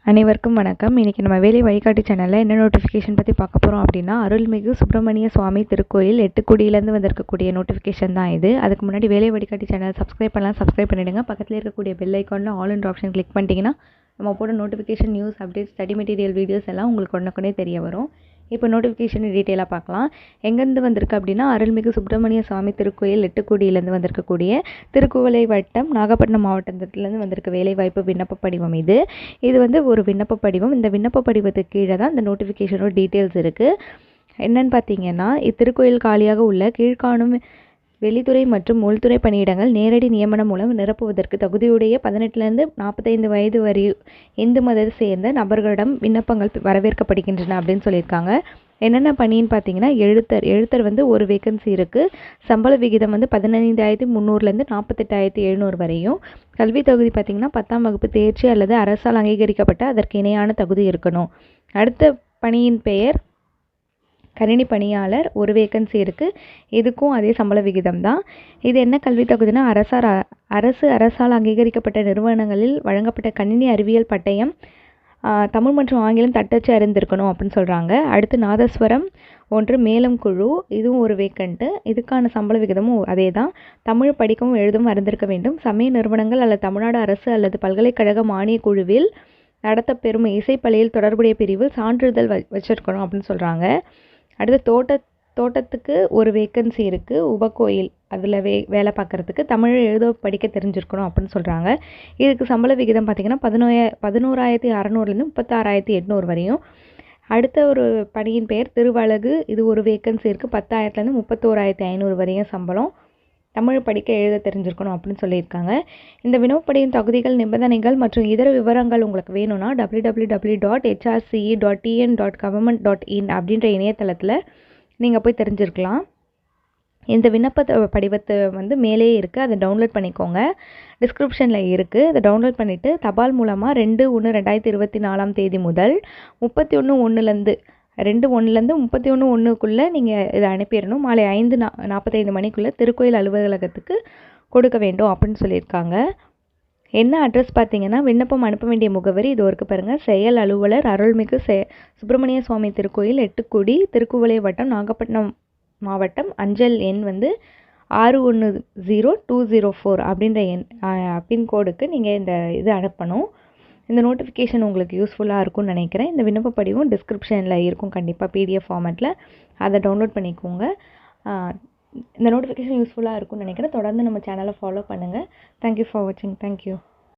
அனைவருக்கும் வணக்கம். இன்றைக்கி நம்ம வேலை வழிகாட்டி சேனலில் என்ன நோட்டிஃபிகேஷன் பற்றி பார்க்க போகிறோம் அப்படின்னா, அருள்மிகு சுப்பிரமணிய சுவாமி திருக்கோயில் எட்டுக்குடியிலேருந்து வந்திருக்கக்கூடிய நோட்டிஃபிகேஷன் தான் இது. அதுக்கு முன்னாடி வேலை வழிகாட்டி சேனல் சப்ஸ்கிரைப் பண்ணிவிடுங்க. பக்கத்தில் இருக்கக்கூடிய பெல் ஐக்கானில் ஆல் என்ற ஆப்ஷன் கிளிக் பண்ணிட்டீங்கன்னா நம்ம போட notification, news, updates, study material videos எல்லாம் உங்களுக்கு உடனுக்குடனே தெரிய வரும். இப்போ நோட்டிஃபிகேஷன் டீட்டெயிலாக பார்க்கலாம். எங்கேருந்து வந்திருக்கு அப்படின்னா, அருள்மிகு சுப்பிரமணிய சுவாமி திருக்கோயில் எட்டுக்குடியிலேருந்து வந்திருக்கக்கூடிய திருக்குவளை வட்டம் நாகப்பட்டினம் மாவட்டத்திலேருந்து வந்திருக்க வேலைவாய்ப்பு விண்ணப்ப படிவம் இது. இது வந்து ஒரு விண்ணப்ப படிவம். இந்த விண்ணப்ப படிவத்துக்கு கீழே தான் இந்த நோட்டிஃபிகேஷனோட டீட்டெயில்ஸ் இருக்குது. என்னென்னு பார்த்தீங்கன்னா, இத்திருக்கோயில் காலியாக உள்ள கீழ்காணும் வெளித்துறை மற்றும் உள்துறை பணியிடங்கள் நேரடி நியமனம் மூலம் நிரப்புவதற்கு தகுதியுடைய 18லேருந்து 45 வயது வரை இந்து மதத்தை சேர்ந்த நபர்களிடம் விண்ணப்பங்கள் வரவேற்கப்படுகின்றன அப்படின்னு சொல்லியிருக்காங்க. என்னென்ன பணின்னு பார்த்தீங்கன்னா, எழுத்தர் வந்து ஒரு வேக்கன்சி இருக்குது. சம்பள விகிதம் வந்து 15,300லேருந்து 48,700 வரையும். கல்வி தகுதி பார்த்திங்கன்னா 10ஆம் வகுப்பு தேர்ச்சி அல்லது அரசால் அங்கீகரிக்கப்பட்ட அதற்கு இணையான தகுதி இருக்கணும். அடுத்த பணியின் பெயர் கணினி பணியாளர், ஒரு வேக்கன்சி இருக்குது. இதுக்கும் அதே சம்பள விகிதம் தான். இது என்ன கல்வி தகுதினா, அரசால் அங்கீகரிக்கப்பட்ட நிறுவனங்களில் வழங்கப்பட்ட கணினி அறிவியல் பட்டயம், தமிழ் மற்றும் ஆங்கிலம் தட்டச்சு அறிந்திருக்கணும் அப்படின்னு சொல்கிறாங்க. அடுத்து நாதஸ்வரம் 1 மேலம் குழு, இதுவும் ஒரு வேக்கண்ட்டு. இதுக்கான சம்பள விகிதமும் அதே தான். தமிழ் படிக்கவும் எழுதவும் அறிந்திருக்க வேண்டும். சமய நிறுவனங்கள் அல்லது தமிழ்நாடு அரசு அல்லது பல்கலைக்கழக மானிய குழுவில் நடத்தப்பெறும் இசைப்பள்ளியில் தொடர்புடைய பிரிவில் சான்றிதழ் வச்சிருக்கணும் அப்படின்னு சொல்கிறாங்க. அடுத்து தோட்டத்துக்கு ஒரு வேக்கன்சி இருக்குது. உபகோயில் அதில் வேலை பார்க்குறதுக்கு தமிழ் எழுத படிக்க தெரிஞ்சிருக்கணும் அப்படின்னு சொல்கிறாங்க. இதுக்கு சம்பள விகிதம் பார்த்திங்கன்னா 11,600லேருந்து 36,800 வரையும். அடுத்த ஒரு பணியின் பெயர் திருவழகு, இது ஒரு வேக்கன்சி இருக்குது. 10,000லேருந்து 31,500 வரையும் சம்பளம். தமிழ் படிக்க எழுத தெரிஞ்சிருக்கணும் அப்படின்னு சொல்லியிருக்காங்க. இந்த விண்ணப்பப்படியின் தகுதிகள், நிபந்தனைகள் மற்றும் இதர விவரங்கள் உங்களுக்கு வேணும்னா www.hrce.tn.government.in அப்படின்ற இணையதளத்தில் நீங்கள் போய் தெரிஞ்சிருக்கலாம். இந்த விண்ணப்ப படிவத்தை வந்து மேலே இருக்குது, அதை டவுன்லோட் பண்ணிக்கோங்க. டிஸ்கிரிப்ஷனில் இருக்குது. அதை டவுன்லோட் பண்ணிவிட்டு தபால் மூலமாக 2/1/2024 முதல் 31/1லேருந்து 31/1க்குள்ளே நீங்கள் இதை அனுப்பிடணும். மாலை 5:45 மணிக்குள்ளே திருக்கோயில் அலுவலகத்துக்கு கொடுக்க வேண்டும் அப்படின்னு சொல்லியிருக்காங்க. என்ன அட்ரஸ் பார்த்தீங்கன்னா, விண்ணப்பம் அனுப்ப வேண்டிய முகவரி இது இருக்குது பாருங்கள். செயல் அலுவலர், அருள்மிகு சுப்பிரமணிய சுவாமி திருக்கோயில் எட்டுக்குடி, திருக்குவளை வட்டம், நாகப்பட்டினம் மாவட்டம். அஞ்சல் எண் வந்து 610204 அப்படின்ற பின்கோடுக்கு நீங்கள் இந்த இது அனுப்பணும். இந்த நோட்டிஃபிகேஷன் உங்களுக்கு யூஸ்ஃபுல்லாக இருக்கும்னு நினைக்கிறேன். இந்த விண்ணப்ப படிவம் டிஸ்கிரிப்ஷனில் இருக்கும் கண்டிப்பாக PDF ஃபார்மேட்டில். அதை டவுன்லோட் பண்ணிக்கோங்க. இந்த நோட்டிஃபிகேஷன் யூஸ்ஃபுல்லாக இருக்கும்னு நினைக்கிறேன். தொடர்ந்து நம்ம சேனலை ஃபாலோ பண்ணுங்கள். தேங்க்யூ ஃபார் வாட்சிங். தேங்க்யூ.